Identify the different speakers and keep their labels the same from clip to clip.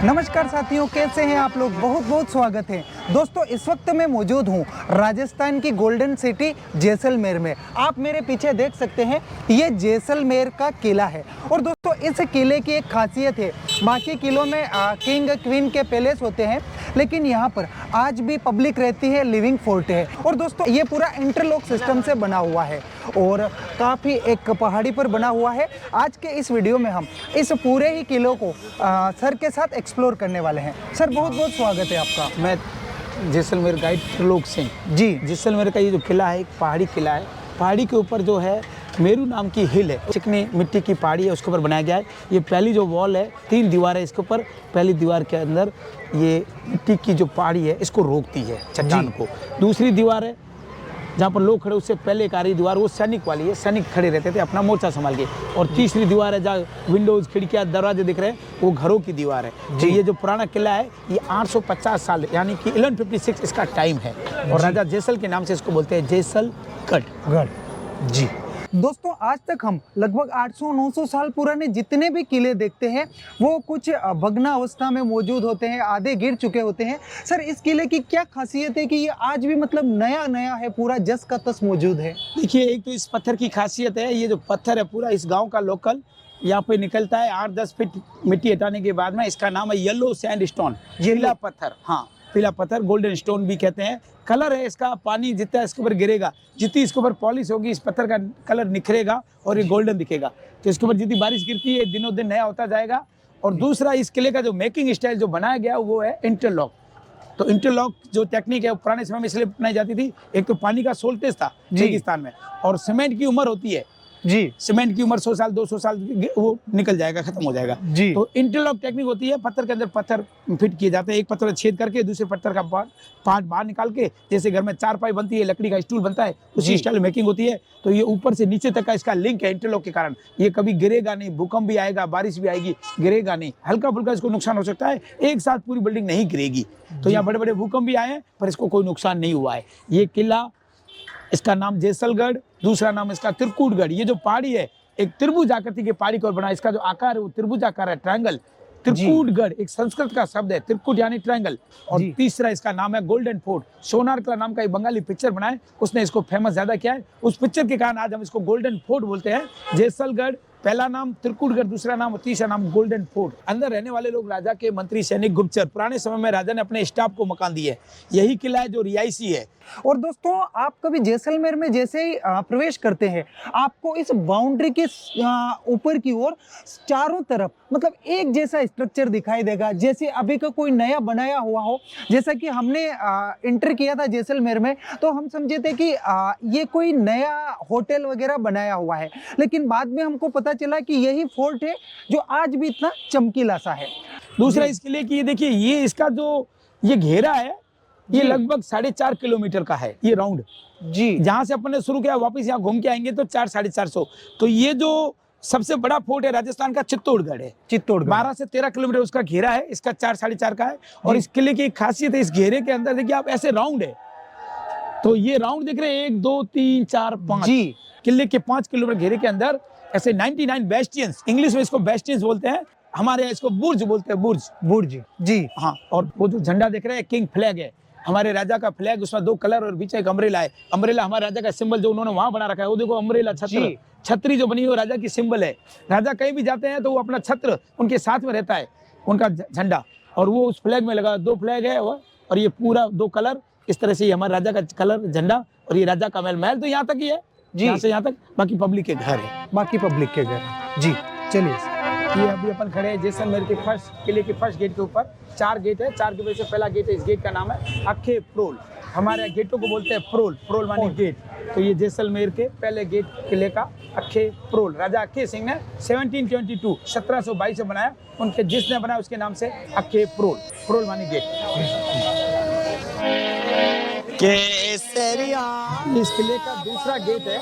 Speaker 1: नमस्कार साथियों, कैसे हैं आप लोग। बहुत बहुत स्वागत है दोस्तों। इस वक्त मैं मौजूद हूं राजस्थान की गोल्डन सिटी जैसलमेर में। आप मेरे पीछे देख सकते हैं, ये जैसलमेर का किला है। और दोस्तों इस किले की एक खासियत है, बाकी किलों में किंग क्वीन के पैलेस होते हैं, लेकिन यहाँ पर आज भी पब्लिक रहती है, लिविंग फोर्ट है। और दोस्तों ये पूरा इंटरलॉक सिस्टम से बना हुआ है और काफ़ी एक पहाड़ी पर बना हुआ है। आज के इस वीडियो में हम इस पूरे ही किले को सर के साथ एक्सप्लोर करने वाले हैं। सर बहुत बहुत स्वागत है आपका।
Speaker 2: मैं जैसलमेर गाइड त्रिलोक सिंह
Speaker 1: जी।
Speaker 2: जैसलमेर का ये जो किला है, एक पहाड़ी किला है। पहाड़ी के ऊपर जो है मेरू नाम की हिल है, चिकनी मिट्टी की पहाड़ी है, उसके ऊपर बनाया गया है। ये पहली जो वॉल है, 3 दीवार है इसके ऊपर। पहली दीवार के अंदर ये मिट्टी की जो पहाड़ी है इसको रोकती है, चट्टान को। दूसरी दीवार है जहाँ पर लोग खड़े, उससे पहले एक आ रही दीवार, वो सैनिक वाली है, सैनिक खड़े रहते थे अपना मोर्चा संभाल के। और तीसरी दीवार है जहाँ विंडोज, खिड़कियाँ, दरवाजे दिख रहे हैं, वो घरों की दीवार है। तो ये जो पुराना किला है, ये 850 साल यानी कि 1156 इसका टाइम है। और राजा जैसल के नाम से इसको बोलते हैं जैसलगढ़।
Speaker 1: जी दोस्तों, आज तक हम लगभग 800-900 साल पुराने जितने भी किले देखते हैं वो कुछ भग्नावस्था में मौजूद होते हैं, आधे गिर चुके होते हैं। सर इस किले की क्या खासियत है कि ये आज भी मतलब नया नया है, पूरा जस का तस मौजूद है?
Speaker 2: देखिए, एक तो इस पत्थर की खासियत है, ये जो पत्थर है पूरा इस गांव का लोकल यहाँ पे निकलता है। 8-10 फीट मिट्टी हटाने के बाद में इसका नाम है येलो सैंडस्टोन, पीला पत्थर। हाँ, पीला पत्थर, गोल्डन स्टोन भी कहते हैं। कलर है इसका, पानी जितना इसके ऊपर गिरेगा, जितनी इसके ऊपर पॉलिश होगी, इस पत्थर का कलर निखरेगा और ये गोल्डन दिखेगा। तो इसके ऊपर जितनी बारिश गिरती है, दिनों दिन नया होता जाएगा। और दूसरा, इस किले का जो मेकिंग स्टाइल जो बनाया गया वो है इंटरलॉक। तो इंटरलॉक जो टेक्निक है वो पुराने समय में इसलिए अपनाई जाती थी, एक तो पानी का सोल्टेज था रेगिस्तान में, और सीमेंट की उम्र होती है जी, सीमेंट की उम्र 100 साल 200 साल वो निकल जाएगा, खत्म हो जाएगा जी। तो इंटरलॉक टेक्निक होती है, पत्थर के अंदर पत्थर फिट किए जाते हैं, एक पत्थर छेद करके दूसरे पत्थर का पार्ट बाहर निकाल के, जैसे घर में चारपाई बनती है, लकड़ी का स्टूल बनता है, उसी स्टाइल में मेकिंग होती है। तो ये ऊपर से नीचे तक का इसका लिंक है इंटरलॉक के कारण। ये कभी गिरेगा नहीं, भूकंप भी आएगा, बारिश भी आएगी, गिरेगा नहीं। हल्का फुल्का इसको नुकसान हो सकता है, एक साथ पूरी बिल्डिंग नहीं गिरेगी। तो यहाँ बड़े बड़े भूकंप भी आए हैं पर इसको कोई नुकसान नहीं हुआ है। ये किला, इसका नाम जैसलगढ़, दूसरा नाम इसका त्रिकुटगढ़। ये जो पहाड़ी है एक त्रिभुज आकृति की पहाड़ी को बना, इसका जो आकार है वो त्रिभुज आकार है, ट्रायंगल। त्रिकुटगढ़ एक संस्कृत का शब्द है, त्रिकुट यानी ट्रायंगल। और तीसरा इसका नाम है गोल्डन फोर्ट। सोनार का नाम का एक बंगाली पिक्चर बनाए, उसने इसको फेमस ज्यादा किया है। उस पिक्चर के कारण आज हम इसको गोल्डन फोर्ट बोलते हैं। जैसलगढ़ पहला नाम, त्रिकुटगढ़ दूसरा नाम, और तीसरा नाम गोल्डन फोर्ट। अंदर रहने वाले लोग राजा के मंत्री, सैनिक, गुप्तचर। पुराने समय में राजा ने अपने स्टाफ को मकान दिए। यही किला है जो रिहायशी है।
Speaker 1: और दोस्तों आप कभी जैसलमेर में जैसे ही प्रवेश करते हैं, आपको इस बाउंड्री के ऊपर की ओर चारों तरफ मतलब एक जैसा स्ट्रक्चर दिखाई देगा, जैसे अभी का कोई नया बनाया हुआ हो। जैसा कि हमने एंटर किया था जैसलमेर में, तो हम समझे थे कि ये कोई नया होटल वगैरह बनाया हुआ है, लेकिन बाद में हमको पता चला कि यही फोर्ट है जो आज भी इतना चमकीला सा है।
Speaker 2: दूसरा इसके लिए कि ये देखिए, ये इसका जो ये घेरा है, ये लगभग 4.5 किलोमीटर का है, ये राउंड जी। जहां से अपन ने शुरू किया, वापस यहाँ घूम के आएंगे तो 400-450। तो ये जो सबसे बड़ा फोर्ट है राजस्थान का, चित्तौड़गढ़ है। चित्तौड़गढ़ 12 से 13 किलोमीटर उसका घेरा है, इसका 4-4.5 का है। और इस किले की एक खासियत है, इस घेरे के अंदर देखिए आप, ऐसे राउंड है। तो ये राउंड देख रहे हैं, 1 2 3 4 5 जी। किले के 5 किलोमीटर घेरे के अंदर ऐसे 99 बेस्टियंस, इंग्लिश में इसको बेस्टियंस बोलते हैं, हमारे यहाँ इसको बुर्ज बोलते हैं, बुर्ज जी। हाँ, और वो जो झंडा देख रहे हैं, किंग फ्लैग है, हमारे राजा का फ्लैग। उसमें 2 कलर और बीच एक अम्ब्रेला है। अम्ब्रेला हमारे राजा का सिंबल जो उन्होंने वहां बना रखा है, वो देखो अम्ब्रेला, छतरी जो बनी हुई राजा की सिंबल है। राजा कहीं भी जाते हैं तो वो अपना छत्र उनके साथ में रहता है, उनका झंडा, और वो उस फ्लैग में लगा। 2 फ्लैग है वो, और ये पूरा 2 कलर, इस तरह से ये हमारे राजा का कलर, झंडा। और ये राजा का महल तो यहाँ तक ही है जी, यहाँ से यहाँ तक। बाकी पब्लिक के घर है,
Speaker 1: बाकी पब्लिक के घर जी। चलिए,
Speaker 2: ये अभी अपन खड़े हैं जैसलमेर के किले के फर्स्ट गेट के ऊपर। 4 गेट है, 4 के वजह से पहला गेट है, इस गेट का नाम है अखे प्रोल। हमारे गेटों को बोलते हैं प्रोल, प्रोल माने गेट। तो ये जैसलमेर के पहले गेट किले का अखे प्रोल, राजा अखे सिंह ने 1722 से बनाया। उनके जिसने बनाया उसके नाम से अखे प्रोल, प्रोल माने गेट। इस किले का दूसरा गेट है,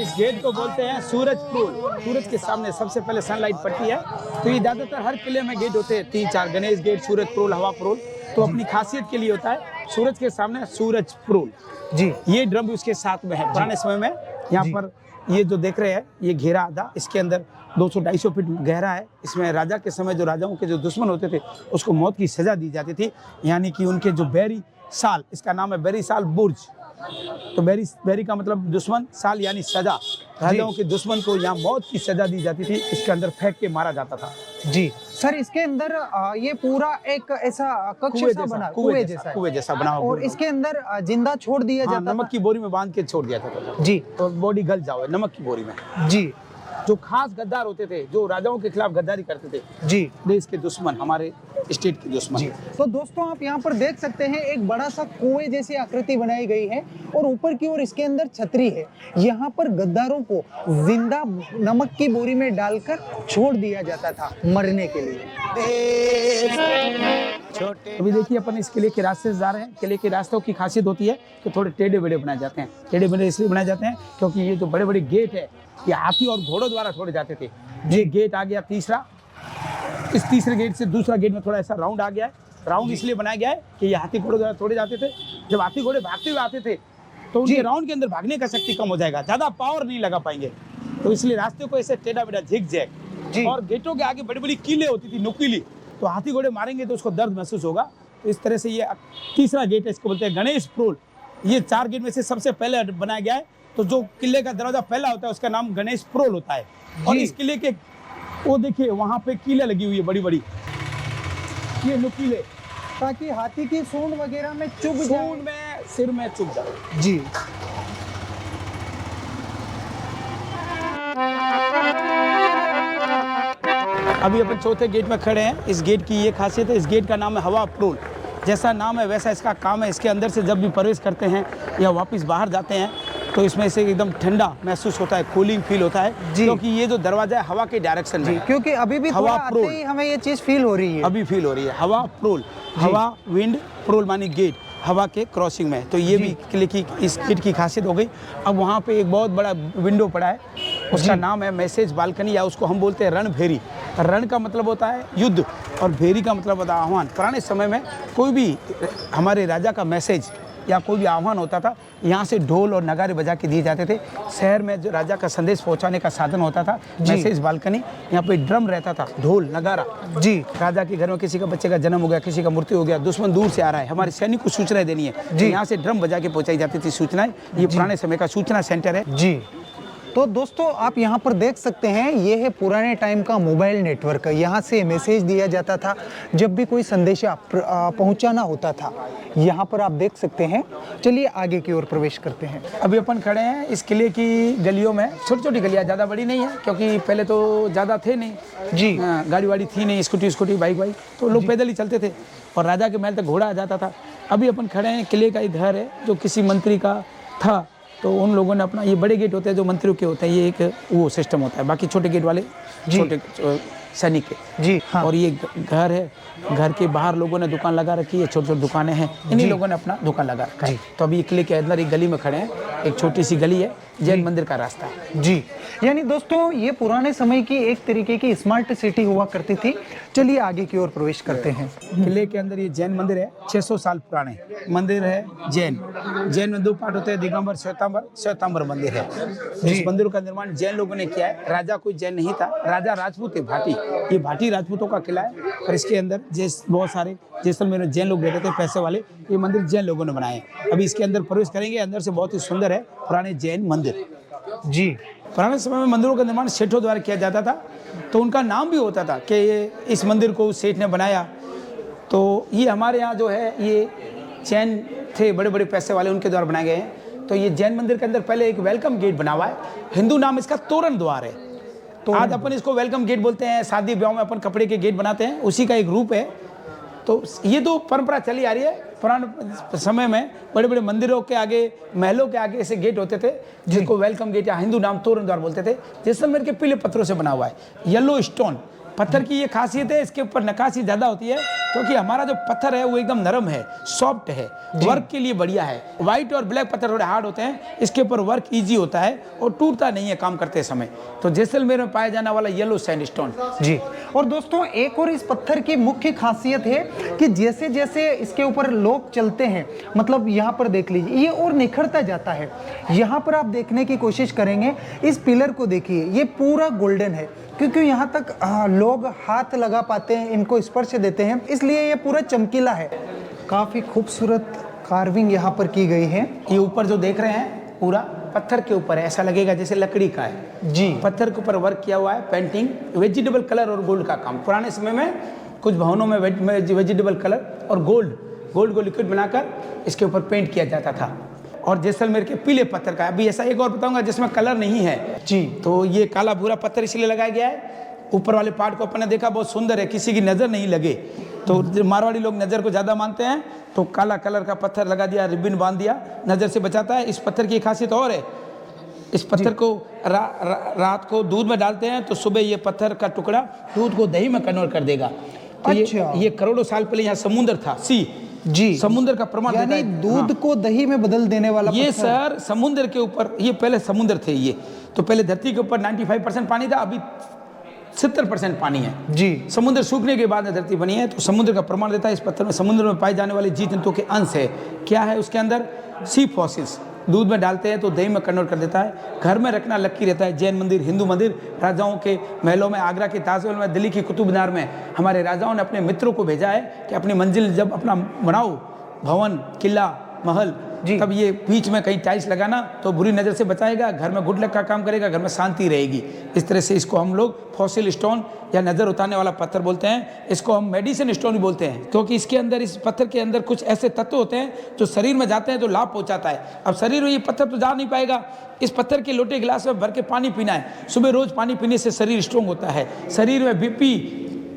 Speaker 2: इस गेट को बोलते हैं सूरज प्रोल। सूरज के सामने सबसे पहले सनलाइट पड़ती है। तो ये ज्यादातर हर किले में गेट होते हैं, 3-4, गणेश गेट, सूरज प्रोल, हवा प्रोल। तो अपनी खासियत के लिए होता है। सूरज के सामने सूरज प्रोल,
Speaker 1: जी
Speaker 2: ये ड्रम भी उसके साथ में है। पुराने समय में यहाँ
Speaker 1: जी।
Speaker 2: पर ये जो देख रहे हैं ये घेरा था, इसके अंदर 200-250 फीट गहरा है। इसमें राजा के समय जो राजाओं के जो दुश्मन होते थे उसको मौत की सजा दी जाती थी, यानी कि उनके जो बैरी साल, इसका नाम है बैरी साल बुर्ज। तो बैरी का मतलब दुश्मन, साल यानी सजा। राजाओं के दुश्मन को यहाँ मौत की सजा दी जाती थी, इसके अंदर फेंक के मारा जाता था।
Speaker 1: जी सर, इसके अंदर ये पूरा एक ऐसा कक्ष सा बना, कुएं जैसा
Speaker 2: बना हुआ,
Speaker 1: और इसके अंदर जिंदा छोड़ दिया
Speaker 2: हाँ,
Speaker 1: जाता
Speaker 2: नमक की बोरी में बांध के छोड़ दिया था
Speaker 1: जी,
Speaker 2: तो बॉडी गल जाओ नमक की बोरी में।
Speaker 1: जी
Speaker 2: जो खास गद्दार होते थे, जो राजाओं के खिलाफ गद्दारी करते थे,
Speaker 1: जी
Speaker 2: देश के दुश्मन, हमारे स्टेट के दुश्मन।
Speaker 1: जी। तो दोस्तों आप यहाँ पर देख सकते हैं एक बड़ा सा कुएं जैसी आकृति बनाई गई है और ऊपर की ओर इसके अंदर छतरी है। यहाँ पर गद्दारों को जिंदा नमक की बोरी में डालकर छोड़ दिया जाता था मरने के लिए।
Speaker 2: अभी देखिए अपन इस किले के रास्ते से जा रहे हैं। किले के रास्तों की खासियत होती है कि थोड़े टेढ़े बेढ़े बनाए जाते हैं। टेढ़े बेढ़े इसलिए बनाए जाते हैं क्योंकि ये जो बड़े बड़े गेट है ये हाथी और घोड़ों द्वारा छोड़े जाते थे। ये गेट आ गया तीसरा, इस तीसरे गेट से दूसरा गेट में थोड़ा ऐसा राउंड आ गया है। राउंड इसलिए बनाया गया है कि ये हाथी घोड़ों द्वारा छोड़े जाते थे। जब हाथी घोड़े भागते हुए आते थे तो उनके राउंड के अंदर भागने का शक्ति कम हो जाएगा, ज्यादा पावर नहीं लगा पाएंगे, तो इसलिए रास्ते को ऐसे टेढ़ा बेढ़ा झिक झैक। और गेटों के आगे बड़ी बड़ी कीलें होती थी, नुकीली, तो हाथी घोड़े मारेंगे तो उसको दर्द महसूस होगा। तो इस तरह से ये तीसरा गेट है, इसको बोलते हैं गणेश प्रोल। ये 4 गेट में से सबसे पहले बनाया गया है। तो जो किले का दरवाजा पहला होता है उसका नाम गणेश प्रोल होता है। और इस किले के वो देखिए वहां पे कीलें लगी हुई है बड़ी बड़ी, ये नुकीले,
Speaker 1: ताकि हाथी की सूंड वगैरह में चुभ जाए,
Speaker 2: सूंड में, सिर में चुभ जाए।
Speaker 1: जी।
Speaker 2: अभी अपन चौथे गेट में खड़े हैं। इस गेट की ये खासियत है, इस गेट का नाम है हवा प्रोल। जैसा नाम है वैसा इसका काम है। इसके अंदर से जब भी प्रवेश करते हैं या वापस बाहर जाते हैं तो इसमें से एकदम ठंडा महसूस होता है, कूलिंग फील होता है, क्योंकि ये जो दरवाजा है हवा के डायरेक्शन में है।
Speaker 1: क्योंकि अभी भी
Speaker 2: हवा
Speaker 1: थोड़ा आते ही हमें ये चीज फील हो रही है,
Speaker 2: अभी फील हो रही है। हवा प्रोल, हवा विंड, प्रोल मानी गेट, हवा के क्रॉसिंग में। तो ये भी किले की इस गेट की खासियत हो गई। अब वहाँ पे एक बहुत बड़ा विंडो पड़ा है, उसका नाम है मैसेज बालकनी, या उसको हम बोलते हैं रणभेरी। रण का मतलब होता है युद्ध और भेरी का मतलब होता है आह्वान। पुराने समय में कोई भी हमारे राजा का मैसेज या कोई भी आह्वान होता था, यहाँ से ढोल और नगारे बजा के दिए जाते थे। शहर में जो राजा का संदेश पहुँचाने का साधन होता था मैसेज बालकनी, यहाँ पे ड्रम रहता था, ढोल नगारा। जी, राजा के घर में किसी का बच्चे का जन्म हो गया, किसी का मृत्यु हो गया, दुश्मन दूर से आ रहा है, हमारे सैनिक को सूचना देनी है, जी, यहाँ से ड्रम बजा के पहुँचाई जाती थी सूचनाएं। ये पुराने समय का सूचना सेंटर है।
Speaker 1: जी। तो दोस्तों आप यहाँ पर देख सकते हैं ये है पुराने टाइम का मोबाइल नेटवर्क। यहाँ से मैसेज दिया जाता था जब भी कोई संदेशा पहुँचाना होता था। यहाँ पर आप देख सकते हैं। चलिए आगे की ओर प्रवेश करते हैं।
Speaker 2: अभी अपन खड़े हैं इस किले की गलियों में। छोटी छोटी गलियाँ, ज़्यादा बड़ी नहीं है, क्योंकि पहले तो ज़्यादा थे नहीं जी, गाड़ी वाड़ी थी नहीं, स्कूटी बाइक, तो लोग पैदल ही चलते थे और राजा के महल तक घोड़ा आ जाता था। अभी अपन खड़े हैं, किले का एक घर है जो किसी मंत्री का था, तो उन लोगों ने अपना, ये बड़े गेट होते हैं जो मंत्रियों के होते हैं, ये एक वो सिस्टम होता है, बाकी छोटे गेट वाले छोटे सैनिक के जी। हाँ। और ये घर है, घर के बाहर लोगों ने दुकान लगा रखी है, छोटी छोटी दुकानें हैं, इन्हीं लोगों ने अपना दुकान लगा रखा है। तो अभी किले के अंदर एक गली में खड़े हैं, एक छोटी सी गली है, जैन मंदिर का रास्ता है
Speaker 1: जी। यानी दोस्तों ये पुराने समय की एक तरीके की स्मार्ट सिटी हुआ करती थी। चलिए आगे की ओर प्रवेश करते हैं।
Speaker 2: किले के अंदर ये जैन मंदिर है, 600 साल पुराने मंदिर है। जैन में 2 पार्ट होते हैं, दिगंबर श्वेतांबर मंदिर है। इस मंदिर का निर्माण जैन लोगों ने किया है। राजा कोई जैन नहीं था, राजा राजपूत है, भाटी। ये भाटी राजपूतों का किला है और इसके अंदर बहुत सारे जैसलमेर में जैन लोग रहते थे, पैसे वाले। ये मंदिर जैन लोगों ने बनाए। अभी इसके अंदर प्रवेश करेंगे। अंदर से बहुत ही सुंदर है पुराने जैन मंदिर जी। पुराने समय में मंदिरों का निर्माण सेठों द्वारा किया जाता था, तो उनका नाम भी होता था कि ये इस मंदिर को सेठ ने बनाया। तो ये हमारे यहाँ जो है ये जैन थे, बड़े बड़े पैसे वाले, उनके द्वारा बनाए गए हैं। तो ये जैन मंदिर के अंदर पहले एक वेलकम गेट बना हुआ है, हिंदू नाम इसका तोरण द्वार है। तो आज अपन इसको वेलकम गेट बोलते हैं। शादी ब्याह में अपन कपड़े के गेट बनाते हैं, उसी का एक रूप है। तो ये तो परंपरा चली आ रही है। पुराने समय में बड़े बड़े मंदिरों के आगे, महलों के आगे ऐसे गेट होते थे जिसको वेलकम गेट या हिंदू नाम तोरण द्वार बोलते थे। जैसलमेर के पीले पत्थरों से बना हुआ है, येलो स्टोन पत्थर की ये खासियत है। इसके ऊपर नक्काशी ज़्यादा होती है क्योंकि हमारा जो पत्थर है वो एकदम नरम है, सॉफ्ट है, वर्क के लिए बढ़िया है। व्हाइट और ब्लैक पत्थर थोड़े हार्ड होते हैं, इसके ऊपर वर्क इजी होता है और टूटता नहीं है काम करते समय। तो जैसलमेर में पाया जाने वाला येलो सैंडस्टोन
Speaker 1: जी। और दोस्तों एक और इस पत्थर की मुख्य खासियत है कि जैसे जैसे इसके ऊपर लोग चलते हैं, मतलब यहाँ पर देख लीजिए ये और निखरता जाता है। यहाँ पर आप देखने की कोशिश करेंगे, इस पिलर को देखिए, ये पूरा गोल्डन है क्योंकि यहाँ तक लोग हाथ लगा पाते हैं, इनको स्पर्श देते हैं, इसलिए ये पूरा चमकीला है। काफ़ी खूबसूरत कार्विंग यहाँ पर की गई है।
Speaker 2: ये ऊपर जो देख रहे हैं पूरा पत्थर के ऊपर है, ऐसा लगेगा जैसे लकड़ी का है
Speaker 1: जी।
Speaker 2: पत्थर के ऊपर वर्क किया हुआ है, पेंटिंग, वेजिटेबल कलर और गोल्ड का काम। पुराने समय में कुछ भवनों में वेजिटेबल कलर और गोल्ड को लिक्विड बनाकर इसके ऊपर पेंट किया जाता था। और जैसलमेर के पीले पत्थर का। अभी ऐसा एक और बताऊंगा जिसमें कलर नहीं है
Speaker 1: जी।
Speaker 2: तो ये काला भूरा पत्थर इसलिए लगाया गया है। ऊपर वाले पार्ट को अपने देखा बहुत सुंदर है, किसी की नज़र नहीं लगे, तो मारवाड़ी लोग नज़र को ज़्यादा मानते हैं, तो काला कलर का पत्थर लगा दिया, रिबन बांध दिया, नज़र से बचाता है। इस पत्थर की खासियत और है, इस पत्थर को रात को दूध में डालते हैं तो सुबह ये पत्थर का टुकड़ा दूध को दही में कन्वर्ट कर देगा। तो
Speaker 1: अच्छा।
Speaker 2: ये करोड़ों साल पहले यहाँ समुद्र था, सी
Speaker 1: जी,
Speaker 2: समुद्र का प्रमाण देता
Speaker 1: यानी
Speaker 2: है।
Speaker 1: दूध को दही में बदल देने वाला
Speaker 2: ये
Speaker 1: पत्थर।
Speaker 2: सर समुद्र के ऊपर, ये पहले समुद्र थे, ये तो पहले धरती के ऊपर 95% पानी था, अभी 70% पानी है
Speaker 1: जी।
Speaker 2: समुद्र सूखने के बाद धरती बनी है, तो समुद्र का प्रमाण देता है इस पत्थर में समुद्र में पाए जाने वाले जीव जंतुओं के अंश है। क्या है उसके अंदर? सी फॉसिल्स। दूध में डालते हैं तो दही में कन्वर्ट कर देता है। घर में रखना लक्की रहता है। जैन मंदिर, हिंदू मंदिर, राजाओं के महलों में, आगरा के ताजमहल में, दिल्ली की कुतुब मीनार में हमारे राजाओं ने अपने मित्रों को भेजा है कि अपनी मंजिल जब अपना बनाओ, भवन, किला, महल, तब ये बीच में कहीं टाइल्स लगाना तो बुरी नज़र से बचाएगा, घर में गुड लक का काम करेगा, घर में शांति रहेगी। इस तरह से इसको हम लोग फॉसिल स्टोन या नज़र उतारने वाला पत्थर बोलते हैं। इसको हम मेडिसिन स्टोन भी बोलते हैं क्योंकि इसके अंदर, इस पत्थर के अंदर कुछ ऐसे तत्व होते हैं जो शरीर में जाते हैं तो लाभ पहुंचाता है। अब शरीर में ये पत्थर तो जा नहीं पाएगा, इस पत्थर के लोटे गिलास में भर के पानी पीना है। सुबह रोज पानी पीने से शरीर स्ट्रोंग होता है। शरीर में बीपी,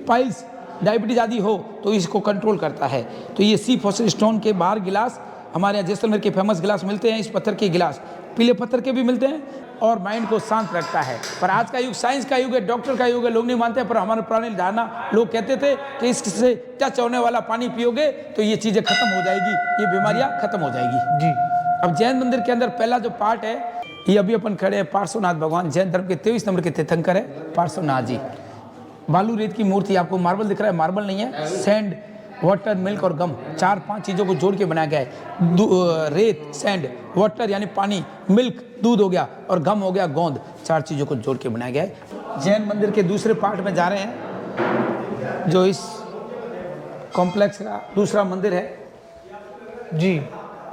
Speaker 2: पाइल्स, डायबिटीज आदि हो तो इसको कंट्रोल करता है। तो ये सी फॉसिल स्टोन के बाहर गिलास हमारे यहाँ जैसलमेर के फेमस गिलास मिलते हैं। इस पत्थर के गिलास पीले पत्थर के भी मिलते हैं और माइंड को शांत रखता है। पर आज का युग साइंस का युग है, डॉक्टर का युग है, लोग नहीं मानते हैं। पर हमारे पुरानी धारणा, लोग कहते थे कि इससे टच होने वाला पानी पियोगे तो ये चीज़ें खत्म हो जाएगी, ये बीमारियाँ खत्म हो जाएगी
Speaker 1: जी।
Speaker 2: अब जैन मंदिर के अंदर पहला जो पार्ट है, ये अभी अपन खड़े हैं, पार्श्वनाथ भगवान, जैन धर्म के 23 नंबर के तीर्थंकर है पार्श्वनाथ जी। बालू रेत की मूर्ति, आपको मार्बल दिख रहा है, मार्बल नहीं है, सैंड, वाटर, मिल्क और गम, 4-5 चीज़ों को जोड़ के बनाया गया है। रेत, सैंड, वाटर यानी पानी, मिल्क दूध हो गया और गम हो गया गोंद, 4 चीज़ों को जोड़ के बनाया गया है। जैन मंदिर के दूसरे पार्ट में जा रहे हैं, जो इस कॉम्प्लेक्स का दूसरा मंदिर है
Speaker 1: जी।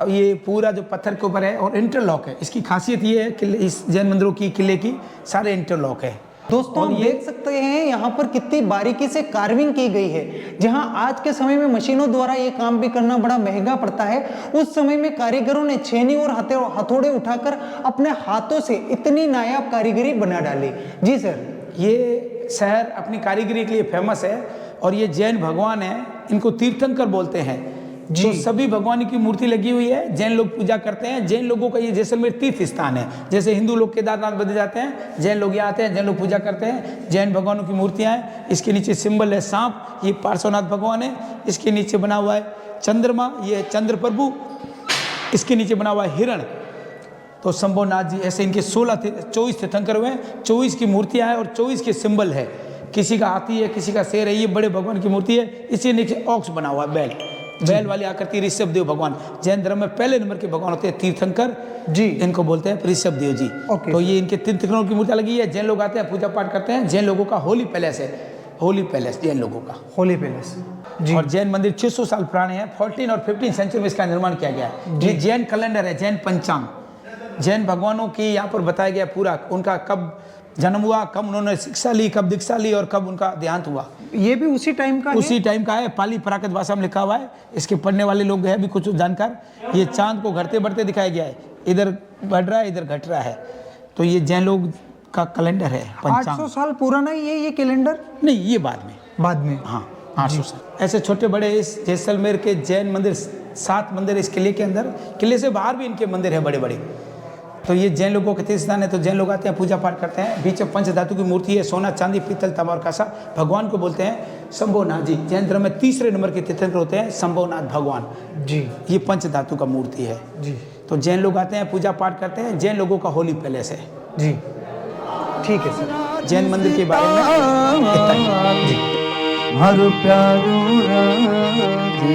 Speaker 2: अब ये पूरा जो पत्थर के ऊपर है और इंटरलॉक है। इसकी खासियत ये है कि इस जैन मंदिरों की, किले की सारे इंटरलॉक है।
Speaker 1: दोस्तों हम देख सकते हैं यहाँ पर कितनी बारीकी से कार्विंग की गई है। जहाँ आज के समय में मशीनों द्वारा ये काम भी करना बड़ा महंगा पड़ता है, उस समय में कारीगरों ने छेनी और हथौड़े उठाकर अपने हाथों से इतनी नायाब कारीगरी बना डाली। जी सर।
Speaker 2: ये शहर अपनी कारीगरी के लिए फेमस है और ये जैन भगवान है, इनको तीर्थंकर बोलते हैं जी। तो सभी भगवान की मूर्ति लगी हुई है, जैन लोग पूजा करते हैं। जैन लोगों का ये जैसलमेर तीर्थ स्थान है। जैसे हिंदू लोग केदारनाथ बदले जाते हैं, जैन लोग यहाँ आते हैं, जैन लोग पूजा करते हैं। जैन भगवानों की मूर्तियाँ हैं। इसके नीचे सिंबल है सांप, ये पार्श्वनाथ भगवान है। इसके नीचे बना हुआ है चंद्रमा, ये चंद्र प्रभु। इसके नीचे बना हुआ है हिरण, तो शंभुनाथ जी। ऐसे इनके 24 तीर्थंकर हुए हैं, 24 की मूर्तियाँ हैं और 24 के सिंबल है। किसी का हाथी है, किसी का शेर है, ये बड़े भगवान की मूर्ति है। इसी नीचे ऑक्स बना हुआ है, बैल वाली आकृति। ऋषभ देव भगवान जैन धर्म में पहले नंबर के भगवान होते हैं, तीर्थंकर जी, इनको बोलते हैं ऋषभ देव जी। तो ये इनके 3 तीर्थंकरों की मूर्ति लगी है। जैन लोग आते हैं, पूजा पाठ करते हैं। जैन लोगों का होली पैलेस है, होली पैलेस जैन लोगों का,
Speaker 1: होली पैलेस जी।
Speaker 2: और जैन मंदिर 600 साल पुराने हैं। 14 और 15 सेंचुरी में इसका निर्माण किया गया है। ये जैन कैलेंडर है, जैन पंचांग। जैन भगवानों की यहाँ पर बताया गया पूरा, उनका कब जन्म हुआ, कब उन्होंने शिक्षा ली, कब दीक्षा ली और कब उनका देहांत हुआ।
Speaker 1: ये भी उसी टाइम का
Speaker 2: उसी टाइम का है। पाली प्राकृत भाषा में लिखा हुआ है। इसके पढ़ने वाले लोग हैं भी कुछ जानकार। ये चांद को घटते बढ़ते दिखाया गया है, इधर बढ़ रहा है, इधर घट रहा है। तो ये जैन लोग का कैलेंडर है, पंचांग।
Speaker 1: 800 साल पुराना ही है ये कैलेंडर?
Speaker 2: नहीं, ये बाद में
Speaker 1: हाँ
Speaker 2: 800 साल। ऐसे छोटे बड़े इस जैसलमेर के जैन मंदिर 7 मंदिर इस किले के अंदर, किले से बाहर भी इनके मंदिर है बड़े बड़े। तो ये जैन लोगों के तीर्थ स्थान है। तो जैन लोग आते हैं, पूजा पाठ करते हैं। बीच में पंच धातु की मूर्ति है, सोना, चांदी, पीतल, तांबा और कांसा। भगवान को बोलते हैं शंभुनाथ जी। जैन धर्म में 3 नंबर के तीर्थंकर होते हैं शंभुनाथ भगवान जी। ये पंच धातु का मूर्ति है जी। तो जैन लोग आते हैं, पूजा पाठ करते हैं। जैन लोगों का होली पैलेस है
Speaker 1: जी। ठीक है सर।
Speaker 2: जैन मंदिर के बारे में इतना ही। जी।
Speaker 1: हर प्यारो राज से